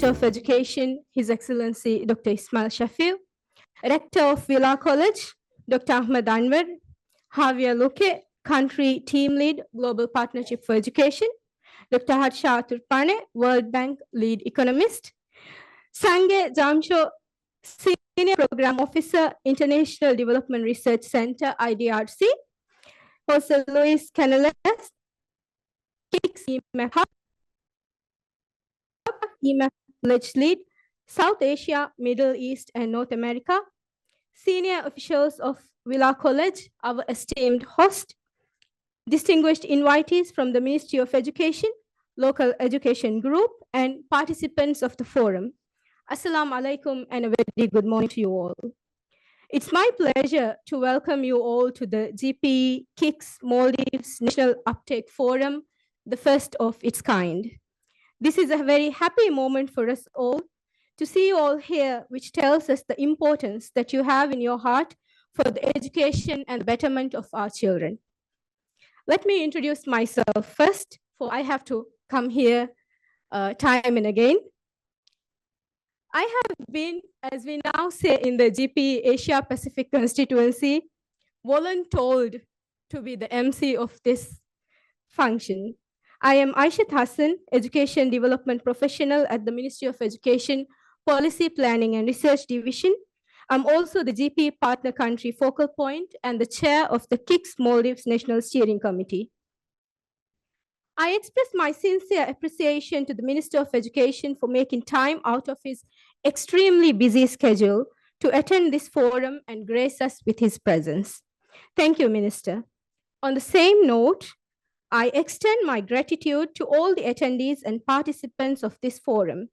of Education, His Excellency Dr. Ismail Shafiu, Rector of Villa College, Dr. Ahmed Anwar, Javier Luque, Country Team Lead, Global Partnership for Education, Dr. Harsha Turpane, World Bank Lead Economist, Sange Jamsho, Senior Program Officer, International Development Research Center, IDRC, Jose Luis Canales, KIX EMAP Hub, EMAP College Lead, South Asia, Middle East, and North America, senior officials of Villa College, our esteemed host, distinguished invitees from the Ministry of Education, local education group, and participants of the forum. Assalamu alaikum and a very good morning to you all. It's my pleasure to welcome you all to the GPE KIX Maldives National Uptake Forum, the first of its kind. This is a very happy moment for us all to see you all here, which tells us the importance that you have in your heart for the education and betterment of our children. Let me introduce myself first, for I have to come here time and again. I have been, as we now say in the GPE Asia Pacific constituency, voluntold to be the MC of this function. I am Aishat Hassan, Education Development Professional at the Ministry of Education, Policy Planning and Research Division. I'm also the GPE Partner Country Focal Point and the Chair of the KIX Maldives National Steering Committee. I express my sincere appreciation to the Minister of Education for making time out of his extremely busy schedule to attend this forum and grace us with his presence. Thank you, Minister. On the same note, I extend my gratitude to all the attendees and participants of this forum.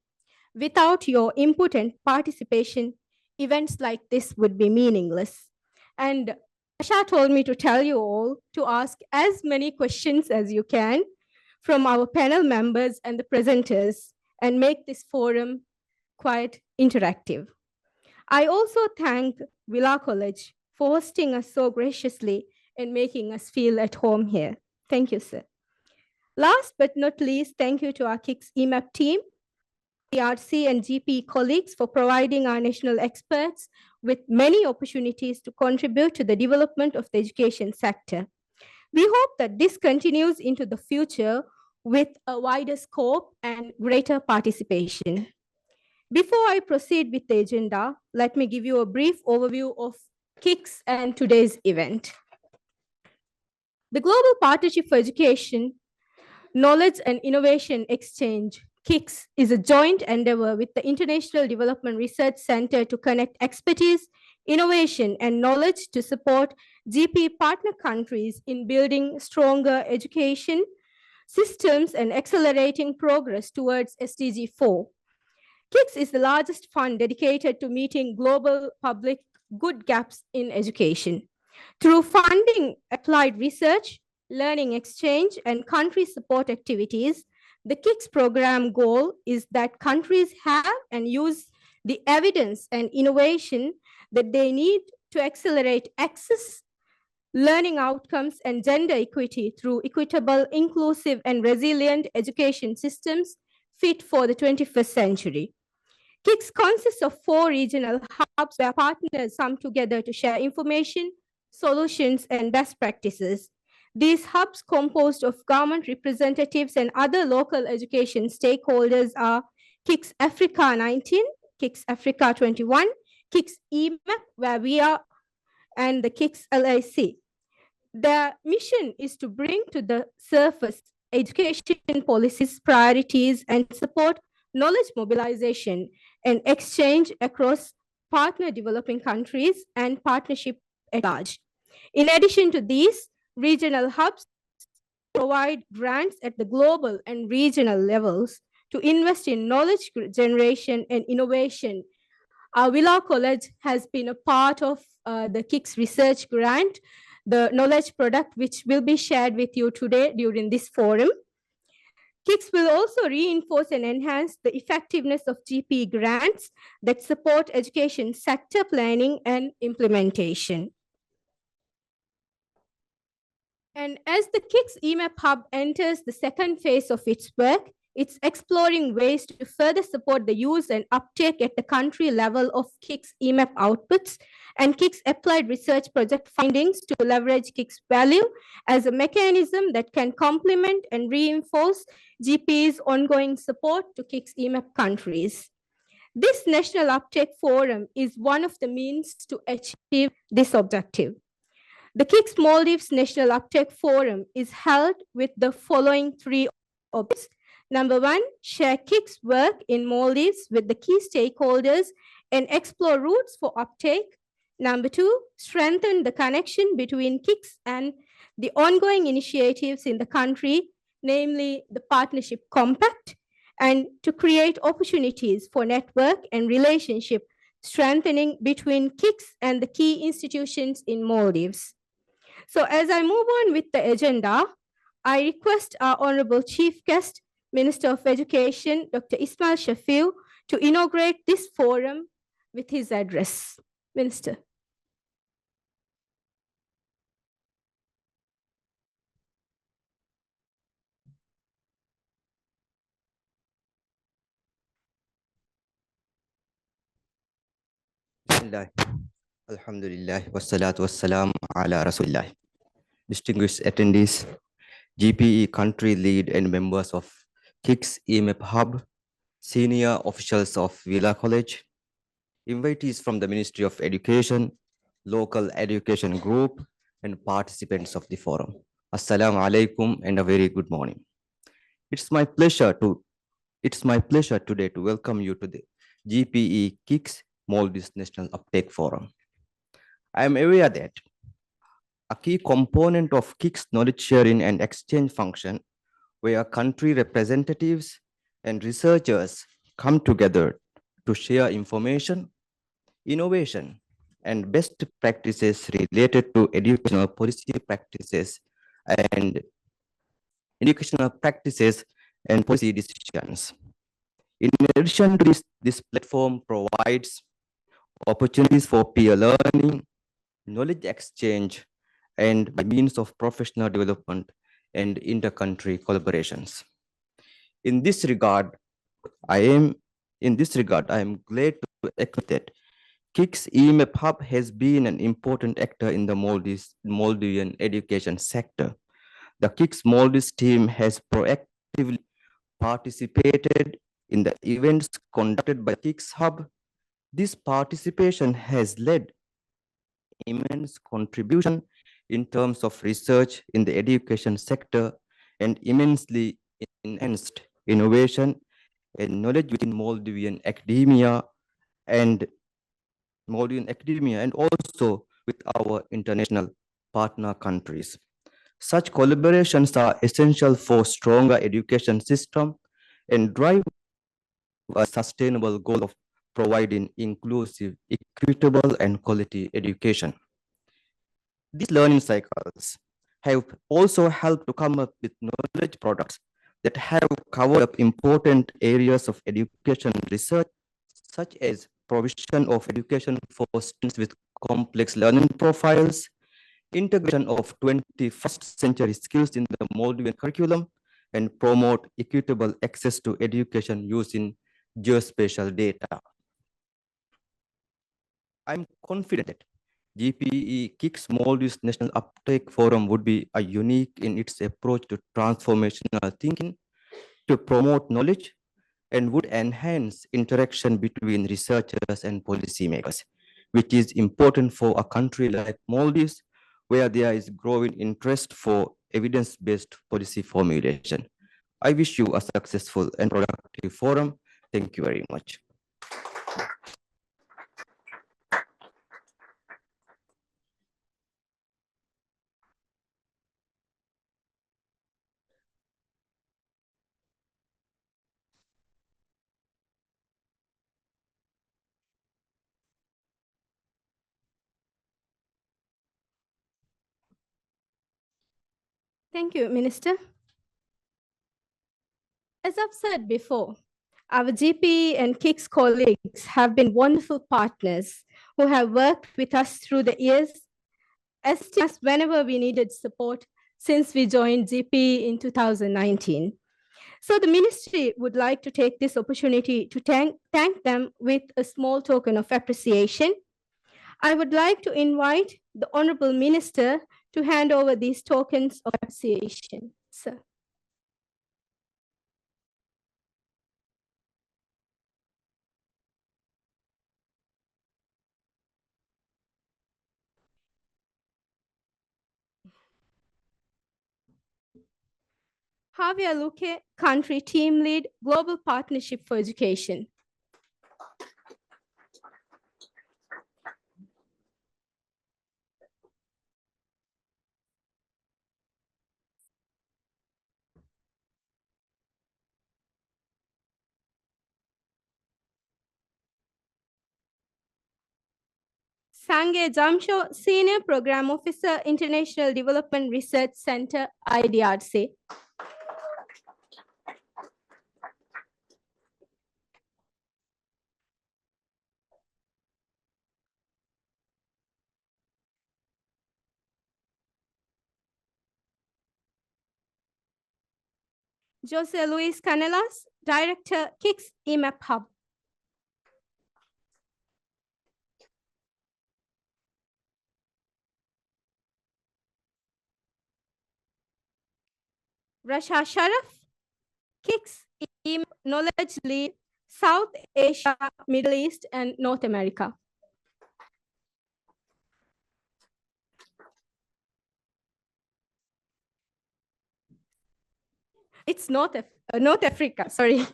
Without your input and participation, events like this would be meaningless. And Asha told me to tell you all to ask as many questions as you can from our panel members and the presenters and make this forum quite interactive. I also thank Villa College for hosting us so graciously and making us feel at home here. Thank you, sir. Last but not least, thank you to our KIX EMAP team, RC and GP colleagues for providing our national experts with many opportunities to contribute to the development of the education sector. We hope that this continues into the future with a wider scope and greater participation. Before I proceed with the agenda, let me give you a brief overview of KIX and today's event. The Global Partnership for Education, Knowledge and Innovation Exchange, KIX, is a joint endeavor with the International Development Research Center to connect expertise, innovation, and knowledge to support GP partner countries in building stronger education systems and accelerating progress towards SDG 4. KIX is the largest fund dedicated to meeting global public good gaps in education. Through funding applied research, learning exchange, and country support activities, the KIX program goal is that countries have and use the evidence and innovation that they need to accelerate access, learning outcomes, and gender equity through equitable, inclusive, and resilient education systems fit for the 21st century. KIX consists of 4 regional hubs where partners come together to share information, solutions, and best practices. These hubs, composed of government representatives and other local education stakeholders, are KIX Africa 19, KIX Africa 21, KIX EMAP, where we are, and the KIX LAC. Their mission is to bring to the surface education policies, priorities, and support knowledge mobilization and exchange across partner developing countries and partnership at large. In addition to these, regional hubs provide grants at the global and regional levels to invest in knowledge generation and innovation. Our Villa College has been a part of the KIX research grant, the knowledge product, which will be shared with you today during this forum. KIX will also reinforce and enhance the effectiveness of GP grants that support education sector planning and implementation. And as the KIX EMAP Hub enters the second phase of its work, It's exploring ways to further support the use and uptake at the country level of KIX EMAP outputs and KIX applied research project findings to leverage KIX value as a mechanism that can complement and reinforce GPE's ongoing support to KIX EMAP countries. This National Uptake Forum is one of the means to achieve this objective. The KIX Maldives National Uptake Forum is held with the following three objectives. Number one, share KIX work in Maldives with the key stakeholders and explore routes for uptake. Number two, strengthen the connection between KIX and the ongoing initiatives in the country, namely the Partnership Compact, and to create opportunities for network and relationship strengthening between KIX and the key institutions in Maldives. So as I move on with the agenda, I request our Honorable Chief Guest, Minister of Education, Dr. Ismail Shafiu, to inaugurate this forum with his address. Minister. Bismillah. Alhamdulillah. Wassalatu wassalam ala Rasulillah. Distinguished attendees, GPE country lead and members of KIX EMAP Hub, senior officials of Villa College, invitees from the Ministry of Education, local education group, and participants of the forum. Assalamu alaikum and a very good morning. It's my pleasure today to welcome you to the GPE KIX Maldives National Uptake Forum. I am aware that a key component of KIX knowledge sharing and exchange function, where country representatives and researchers come together to share information, innovation, and best practices related to educational policy practices and policy decisions. In addition to this platform provides opportunities for peer learning, knowledge exchange, and by means of professional development and inter-country collaborations. In this regard, I am glad to acknowledge that KIX EMAP Hub has been an important actor in the Maldivian education sector. The KIX Maldives team has proactively participated in the events conducted by KIX Hub. This participation has led immense contribution in terms of research in the education sector and immensely enhanced innovation and knowledge within Maldivian academia and also with our international partner countries. Such collaborations are essential for stronger education system and drive a sustainable goal of providing inclusive, equitable, and quality education. These learning cycles have also helped to come up with knowledge products that have covered up important areas of education research, such as provision of education for students with complex learning profiles, integration of 21st century skills in the Maldivian curriculum, and promote equitable access to education using geospatial data. I'm confident that GPE KIX Maldives National Uptake Forum would be a unique in its approach to transformational thinking, to promote knowledge, and would enhance interaction between researchers and policymakers, which is important for a country like Maldives, where there is growing interest for evidence-based policy formulation. I wish you a successful and productive forum. Thank you very much. Thank you, Minister. As I've said before, our GPE and KIX colleagues have been wonderful partners who have worked with us through the years, assisting us whenever we needed support since we joined GPE in 2019. So the ministry would like to take this opportunity to thank them with a small token of appreciation. I would like to invite the Honorable Minister to hand over these tokens of appreciation. Sir. Javier Luque, Country Team Lead, Global Partnership for Education. Sange Jamsho, Senior Program Officer, International Development Research Center, IDRC. Jose Luis Canelas, Director, KIX EMAP Hub. Rasha Sharaf, KIX EMAP Knowledge Lead, South Asia, Middle East, and North America. It's North Africa, sorry.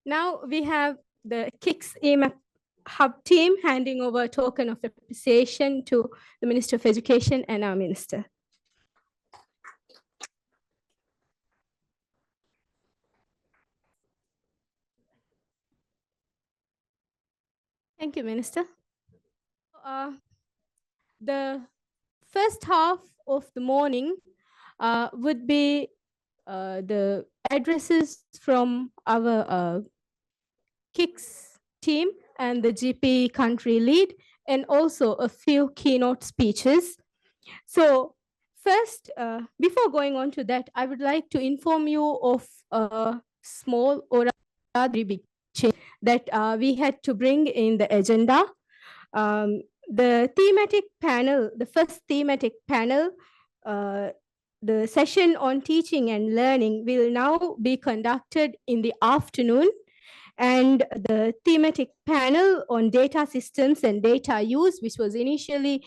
Now we have the KIX EMAP Hub team handing over a token of appreciation to the Minister of Education and our Minister. Thank you, Minister. The first half of the morning would be the addresses from our KIX team and the GPE country lead, and also a few keynote speeches. So first, before going on to that, I would like to inform you of a small or rather big change that we had to bring in the agenda. The thematic panel, the first thematic panel, the session on teaching and learning will now be conducted in the afternoon, and the thematic panel on data systems and data use, which was initially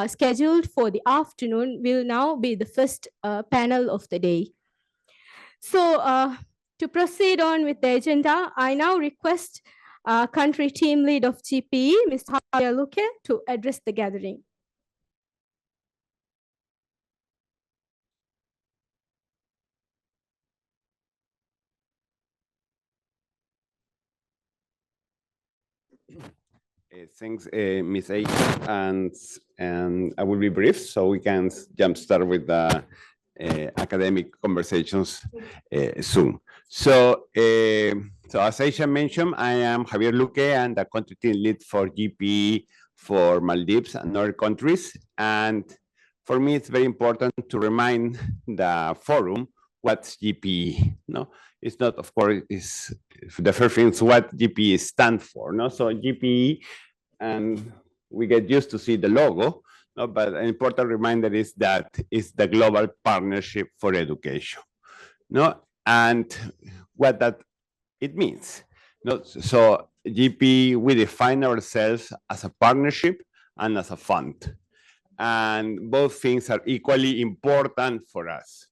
scheduled for the afternoon, will now be the first panel of the day. So to proceed on with the agenda, I now request country team lead of GPE, Mr. Javier Luque, to address the gathering. Thanks, Ms. Aisha, and I will be brief so we can jump start with the academic conversations soon. So as Aisha mentioned, I am Javier Luque and the country team lead for GPE for Maldives and other countries. And for me, it's very important to remind the forum what's GPE. No, it's not, of course, is the first thing is what GPE stands for. No, so GPE, and we get used to see the logo. No, but an important reminder is that it's the Global Partnership for Education. No, and what that it means. No, so GPE, we define ourselves as a partnership and as a fund, and both things are equally important for us.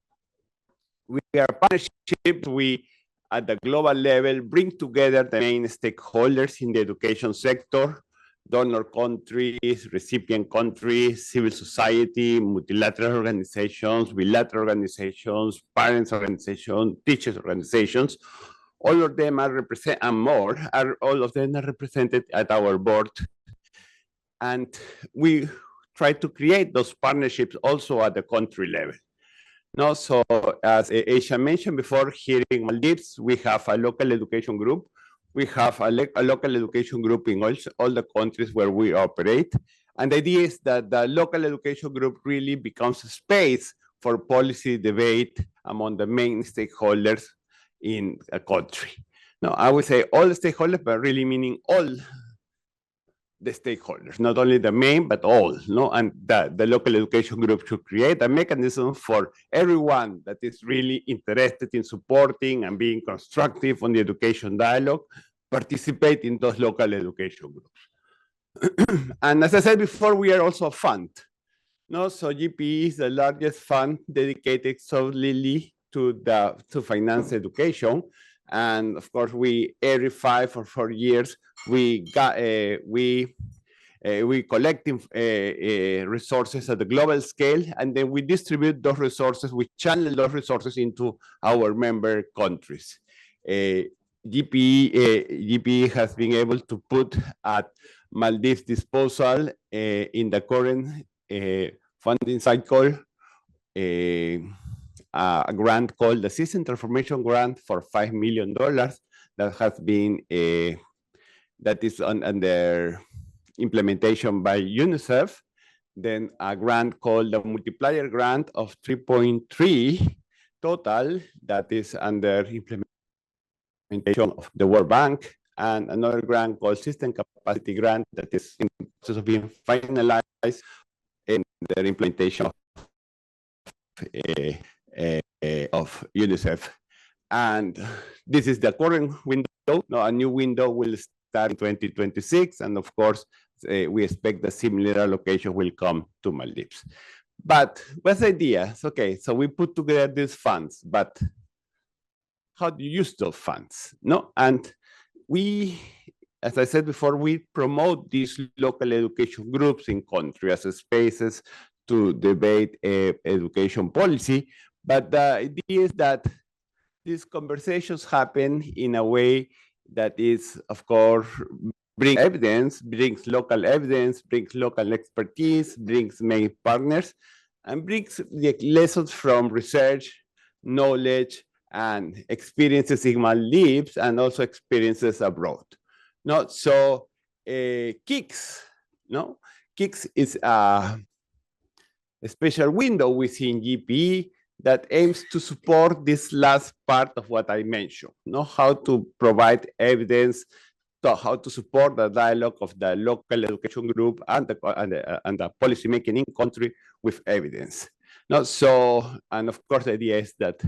We are partnerships. We, at the global level, bring together the main stakeholders in the education sector: donor countries, recipient countries, civil society, multilateral organizations, bilateral organizations, parents organizations, teachers organizations. All of them are represented, and more, all of them are represented at our board. And we try to create those partnerships also at the country level. No, so as Aisha mentioned before, here in Maldives, we have a local education group. We have a local education group in all the countries where we operate. And the idea is that the local education group really becomes a space for policy debate among the main stakeholders in a country. Now, I would say all the stakeholders, but really meaning all the stakeholders, not only the main, but all, no? And the local education group should create a mechanism for everyone that is really interested in supporting and being constructive on the education dialogue, participate in those local education groups. And as I said before, we are also a fund. No, so GPE is the largest fund dedicated solely to finance education. And of course, we every 5 or 4 years we collecting resources at the global scale, and then we distribute those resources. We channel those resources into our member countries. GPE has been able to put at Maldives' disposal in the current funding cycle a grant called the System Transformation Grant for $5 million that has been that is under implementation by UNICEF. Then a grant called the Multiplier Grant of 3.3 total that is under implementation of the World Bank, and another grant called System Capacity Grant that is in the process of being finalized in the implementation of UNICEF. And this is the current window. Now, a new window will start in 2026, and of course, we expect the similar allocation will come to Maldives. But what's the idea? Okay, so we put together these funds, but how do you use those funds? No, and we, as I said before, we promote these local education groups in country as spaces to debate education policy. But the idea is that these conversations happen in a way that is, of course, brings evidence, brings local expertise, brings main partners, and brings the lessons from research, knowledge, and experiences in Maldives, and also experiences abroad. No, so KIX, no, KIX is a special window within GPE that aims to support this last part of what I mentioned, know how to provide evidence, so how to support the dialogue of the local education group and the policy making in country with evidence. Now, so, and of course, the idea is that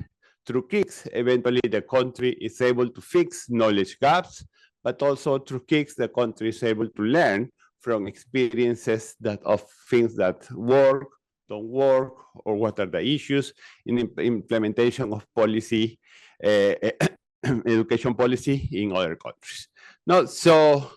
through KIX, eventually the country is able to fix knowledge gaps, but also through KIX, the country is able to learn from experiences that of things that work, don't work, or what are the issues in implementation of policy, education policy in other countries. No, so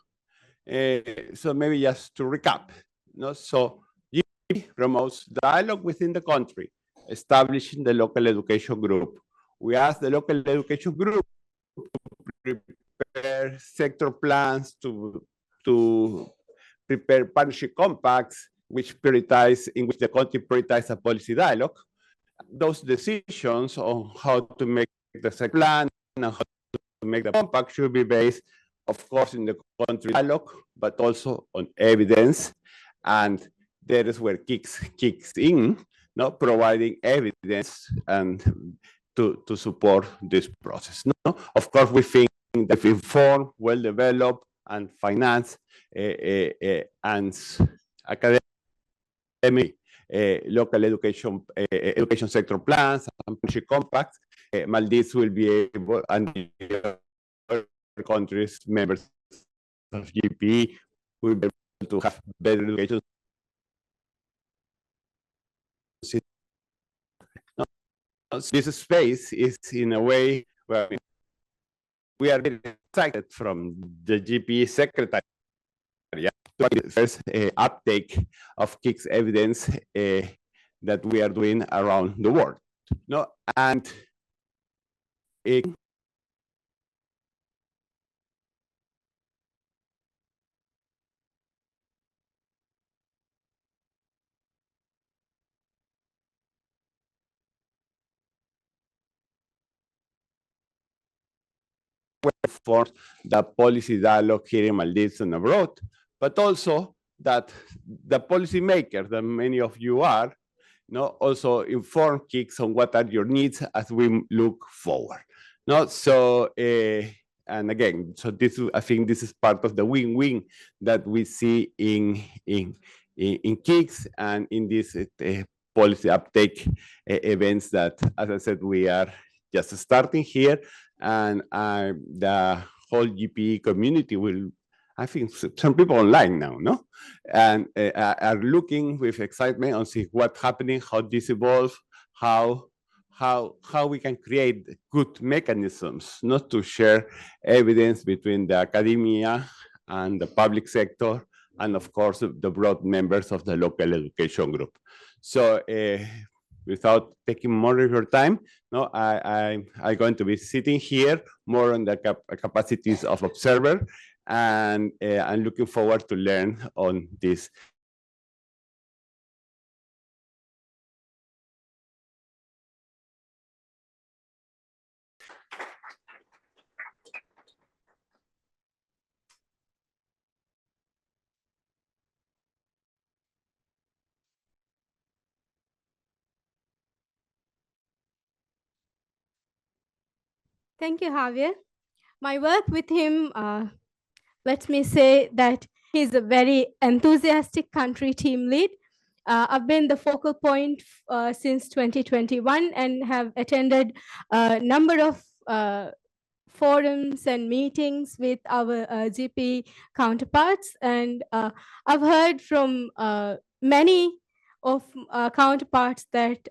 maybe just to recap. No, so GPE promotes dialogue within the country, establishing the local education group. We ask the local education group to prepare sector plans, to prepare partnership compacts, in which the country prioritizes a policy dialogue. Those decisions on how to make the sector plan and how to make the compact should be based, of course, in the country dialogue, but also on evidence. And that is where KIX kicks in, no, providing evidence and to support this process. No? Of course, we think that if informed, well-developed, and financed and academic, local education sector plans and partnership compacts, Maldives will be able, and the other countries, members of GPE, will be able to have better education. This space is in a way where we are very excited from the GPE secretary to first uptake of KIX evidence that we are doing around the world. No, and for the policy dialogue here in Maldives and abroad, but also that the policymakers, that many of you are, also inform KIX on what are your needs as we look forward. So, and again, so this I think this is part of the win-win that we see in KIX and in this policy uptake events that, as I said, we are just starting here, and the whole GPE community will, I think some people online now, and are looking with excitement on see what's happening, how this evolves, how we can create good mechanisms not to share evidence between the academia and the public sector, and of course the broad members of the local education group. So without taking more of your time, I'm going to be sitting here more on the capacities of observer, and I'm looking forward to learn on this. Thank you, Javier. My work with him, let me say that he's a very enthusiastic country team lead. I've been the focal point since 2021 and have attended a number of forums and meetings with our GP counterparts. And I've heard from many of counterparts that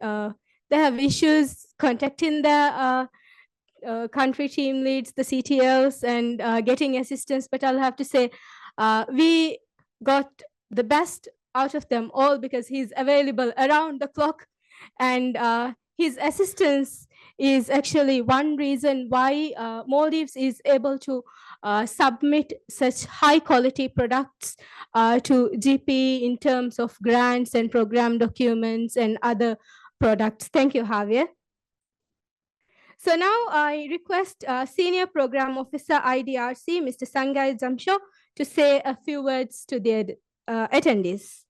they have issues contacting their country team leads, the CTLs, and getting assistance. But I'll have to say, we got the best out of them all because he's available around the clock, and his assistance is actually one reason why Maldives is able to submit such high quality products to GP in terms of grants and program documents and other products. Thank you, Javier. So now I request Senior Program Officer IDRC, Mr. Sangai Jamsho, to say a few words to the attendees.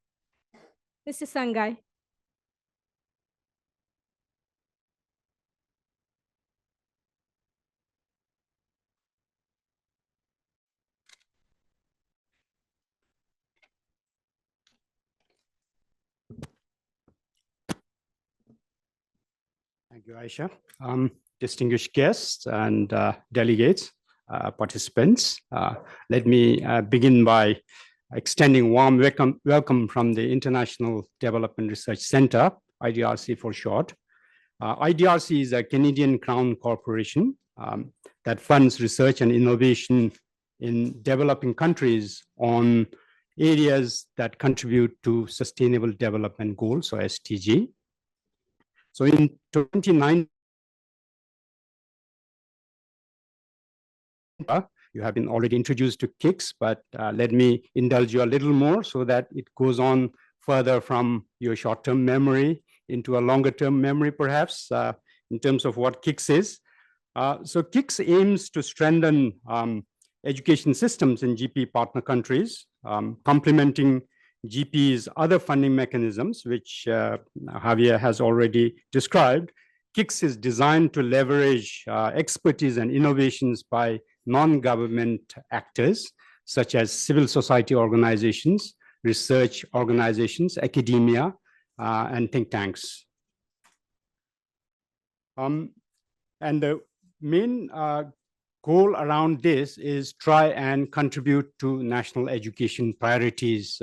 Mr. Sangai. Thank you, Aisha. Distinguished guests and delegates, participants, let me begin by extending warm welcome from the International Development Research Center, IDRC for short. IDRC is a Canadian Crown corporation that funds research and innovation in developing countries on areas that contribute to Sustainable Development Goals, or SDG. So in 2019, you have been already introduced to KIX, but let me indulge you a little more so that it goes on further from your short-term memory into a longer-term memory, perhaps, in terms of what KIX is. So KIX aims to strengthen education systems in GP partner countries, complementing GP's other funding mechanisms, which Javier has already described. KIX is designed to leverage expertise and innovations by non-government actors, such as civil society organizations, research organizations, academia, and think tanks. And the main goal around this is try and contribute to national education priorities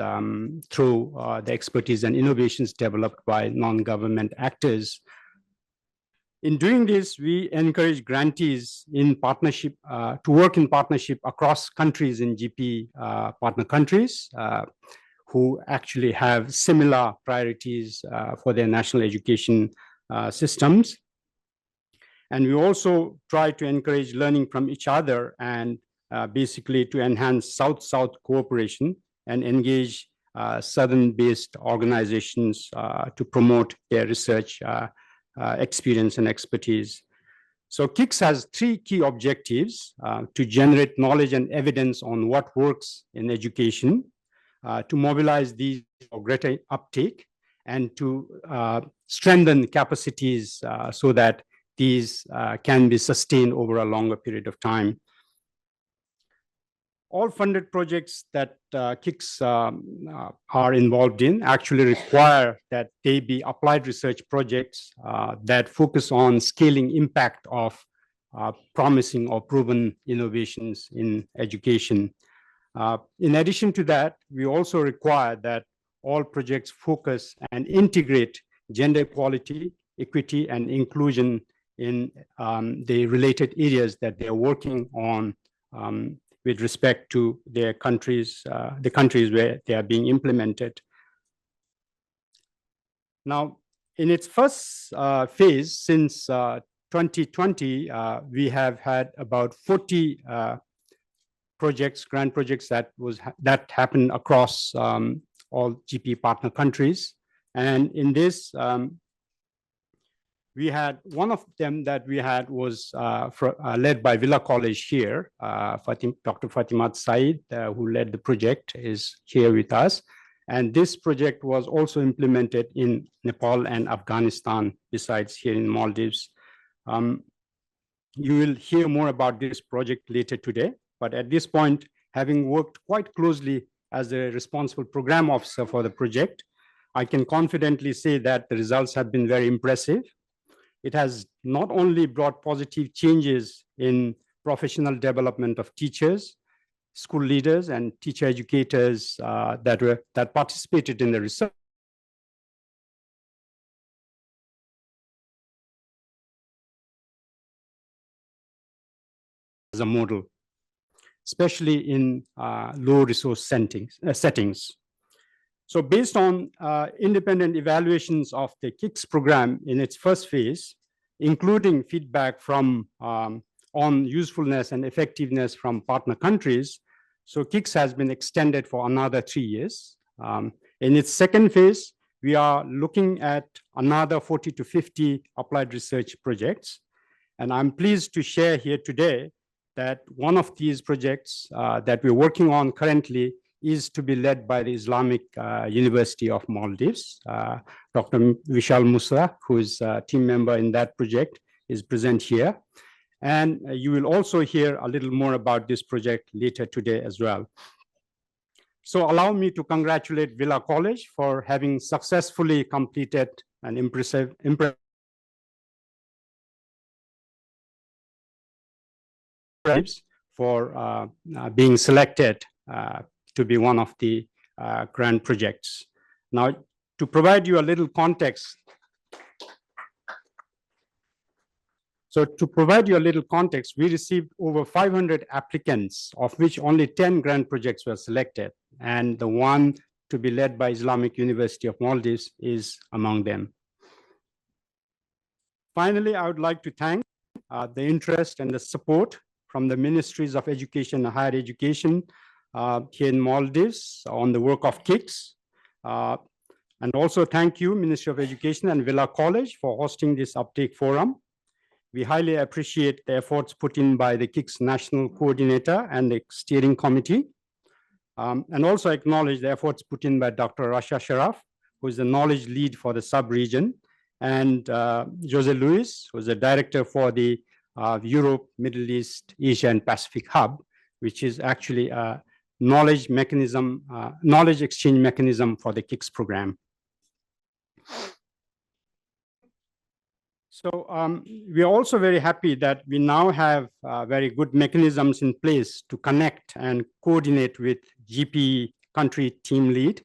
through the expertise and innovations developed by non-government actors. In doing this, we encourage grantees in partnership to work in partnership across countries in GP partner countries who actually have similar priorities for their national education systems. And we also try to encourage learning from each other and basically to enhance South-South cooperation and engage Southern-based organizations to promote their research experience and expertise. So KIX has three key objectives: to generate knowledge and evidence on what works in education, to mobilize these for greater uptake, and to strengthen capacities so that these can be sustained over a longer period of time. All funded projects that KIX are involved in actually require that they be applied research projects that focus on scaling impact of promising or proven innovations in education. In addition to that, we also require that all projects focus and integrate gender equality, equity, and inclusion in the related areas that they're working on with respect to their countries, the countries where they are being implemented. Now, in its first phase since 2020, we have had about 40 projects, grant projects that happened across all GPE partner countries. And in this, we had one of them that we had was led by Villa College here. Dr. Fatimat Said, who led the project, is here with us. And this project was also implemented in Nepal and Afghanistan, besides here in Maldives. You will hear more about this project later today. But at this point, having worked quite closely as the responsible program officer for the project, I can confidently say that the results have been very impressive. It has not only brought positive changes in professional development of teachers, school leaders, and teacher educators that participated in the research, as a model, especially in low resource settings. So based on independent evaluations of the KIX program in its first phase, including feedback from on usefulness and effectiveness from partner countries, so KIX has been extended for another 3 years. In its second phase, we are looking at another 40 to 50 applied research projects. And I'm pleased to share here today that one of these projects that we're working on currently is to be led by the Islamic University of Maldives. Dr. Vishal Musa, who is a team member in that project, is present here. And you will also hear a little more about this project later today as well. So allow me to congratulate Villa College for having successfully completed an impressive for being selected to be one of the grant projects. Now, to provide you a little context, we received over 500 applicants, of which only 10 grant projects were selected, and the one to be led by Islamic University of Maldives is among them. Finally, I would like to thank the interest and the support from the Ministries of Education and Higher Education here in Maldives on the work of KIX. And also thank you, Ministry of Education and Villa College, for hosting this Uptake Forum. We highly appreciate the efforts put in by the KIX National Coordinator and the Steering Committee, and also acknowledge the efforts put in by Dr. Rasha Sharaf, who is the knowledge lead for the sub-region, and Jose Luis, who is the director for the Europe, Middle East, Asia, and Pacific Hub, which is actually a knowledge exchange mechanism for the KIX program. So we are also very happy that we now have very good mechanisms in place to connect and coordinate with GPE country team lead,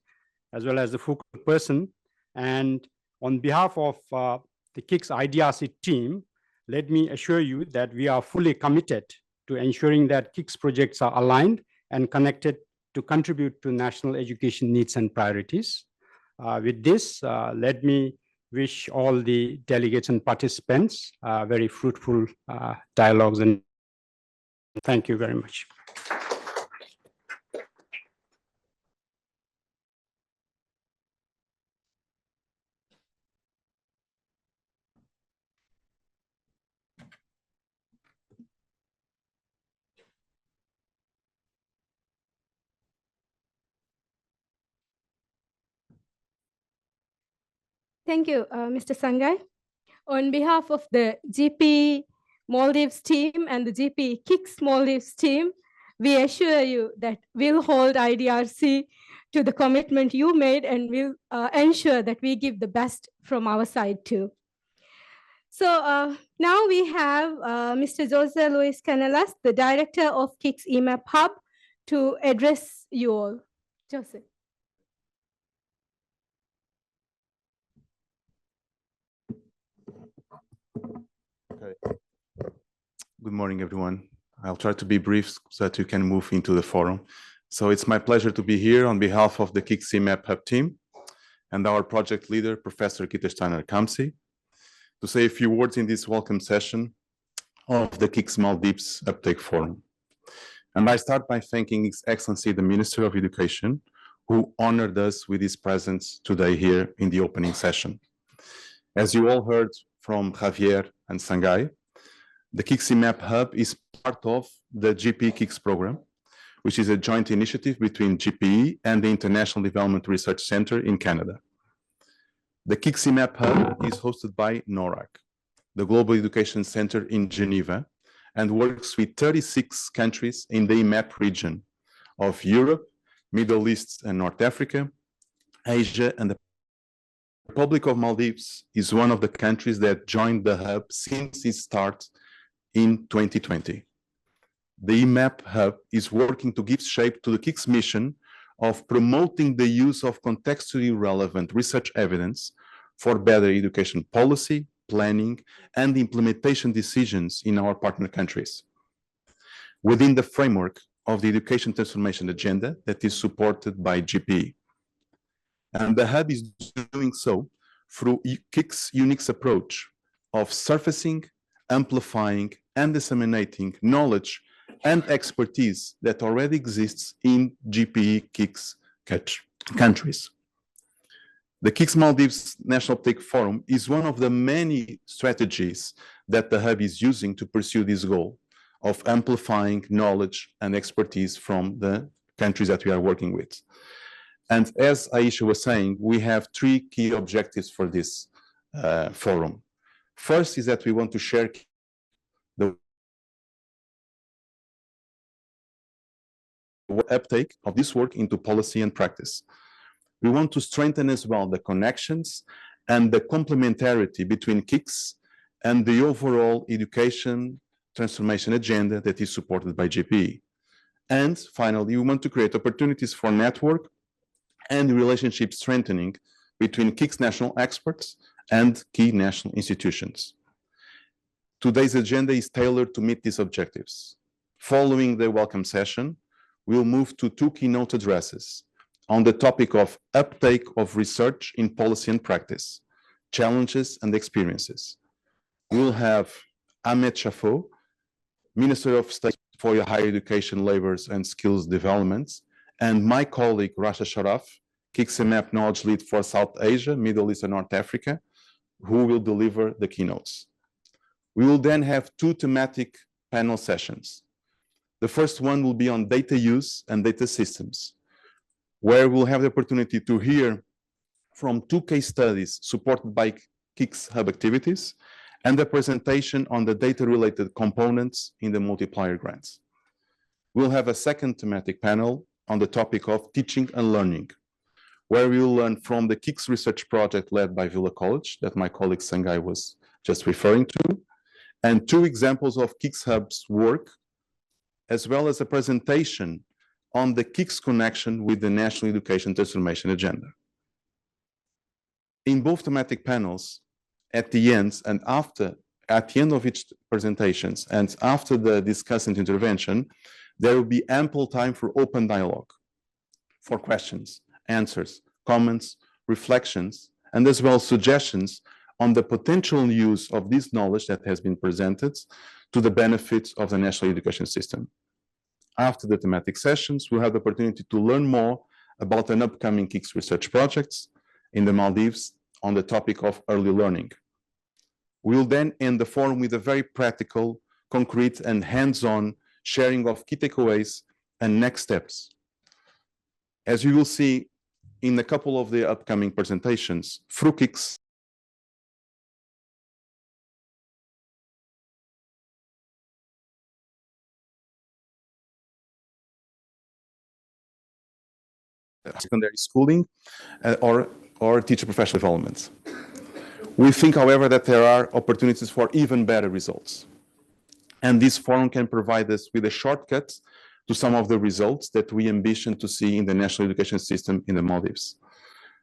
as well as the focal person. And on behalf of the KIX IDRC team, let me assure you that we are fully committed to ensuring that KIX projects are aligned and connected to contribute to national education needs and priorities. With this, let me wish all the delegates and participants very fruitful dialogues, and thank you very much. Thank you, Mr. Sangai. On behalf of the GPE Maldives team and the GPE KIX Maldives team, we assure you that we'll hold IDRC to the commitment you made and we'll ensure that we give the best from our side too. So now we have Mr. Jose Luis Canelas, the director of KIX EMAP Hub, to address you all. Jose. Okay. Good morning, everyone. I'll try to be brief so that you can move into the forum. So it's my pleasure to be here on behalf of the KIX EMAP Hub team and our project leader, Professor Gitte Steiner-Kamsi, to say a few words in this welcome session of the KIX Maldives Uptake Forum. And I start by thanking His Excellency, the Minister of Education, who honored us with his presence today here in the opening session. As you all heard from Javier and Sangai, the KIX EMAP Hub is part of the GPE KIX program, which is a joint initiative between GPE and the International Development Research Center in Canada. The KIX EMAP Hub is hosted by NORAC, the Global Education Center in Geneva, and works with 36 countries in the EMAP region of Europe, Middle East and North Africa, Asia, and the Republic of Maldives is one of the countries that joined the hub since its start in 2020. The EMAP Hub is working to give shape to the KIX mission of promoting the use of contextually relevant research evidence for better education policy, planning, and implementation decisions in our partner countries, within the framework of the Education Transformation Agenda that is supported by GPE. And the Hub is doing so through KIX's unique approach of surfacing, amplifying, and disseminating knowledge and expertise that already exists in GPE KIX countries. The KIX Maldives National Uptake Forum is one of the many strategies that the Hub is using to pursue this goal of amplifying knowledge and expertise from the countries that we are working with. And as Aisha was saying, we have three key objectives for this forum. First is that we want to share the uptake of this work into policy and practice. We want to strengthen as well the connections and the complementarity between KIX and the overall education transformation agenda that is supported by GPE. And finally, we want to create opportunities for network and relationship strengthening between KIX national experts and key national institutions. Today's agenda is tailored to meet these objectives. Following the welcome session, we'll move to two keynote addresses on the topic of uptake of research in policy and practice, challenges and experiences. We'll have Ahmed Shafo, Minister of State for Higher Education, Labors and Skills Developments, and my colleague Rasha Sharaf, KIX EMAP Knowledge Lead for South Asia, Middle East and North Africa, who will deliver the keynotes. We will then have two thematic panel sessions. The first one will be on data use and data systems, where we'll have the opportunity to hear from two case studies supported by KIX Hub activities and a presentation on the data-related components in the multiplier grants. We'll have a second thematic panel on the topic of teaching and learning, where we will learn from the KIX research project led by Villa College that my colleague Sangai was just referring to, and two examples of KIX Hub's work, as well as a presentation on the KIX connection with the National Education Transformation Agenda. In both thematic panels, at the end of each presentations and after the discussant intervention, there will be ample time for open dialogue, for questions, answers, comments, reflections, and as well suggestions on the potential use of this knowledge that has been presented to the benefits of the national education system. After the thematic sessions, we'll have the opportunity to learn more about an upcoming KIX research projects in the Maldives on the topic of early learning. We'll then end the forum with a very practical, concrete, and hands-on sharing of key takeaways and next steps. As you will see in a couple of the upcoming presentations, through KIX, secondary schooling or teacher professional development. We think, however, that there are opportunities for even better results. And this forum can provide us with a shortcut to some of the results that we ambition to see in the national education system in the Maldives.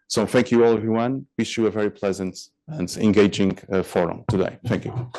So thank you all, everyone. Wish you a very pleasant and engaging forum today. Thank you.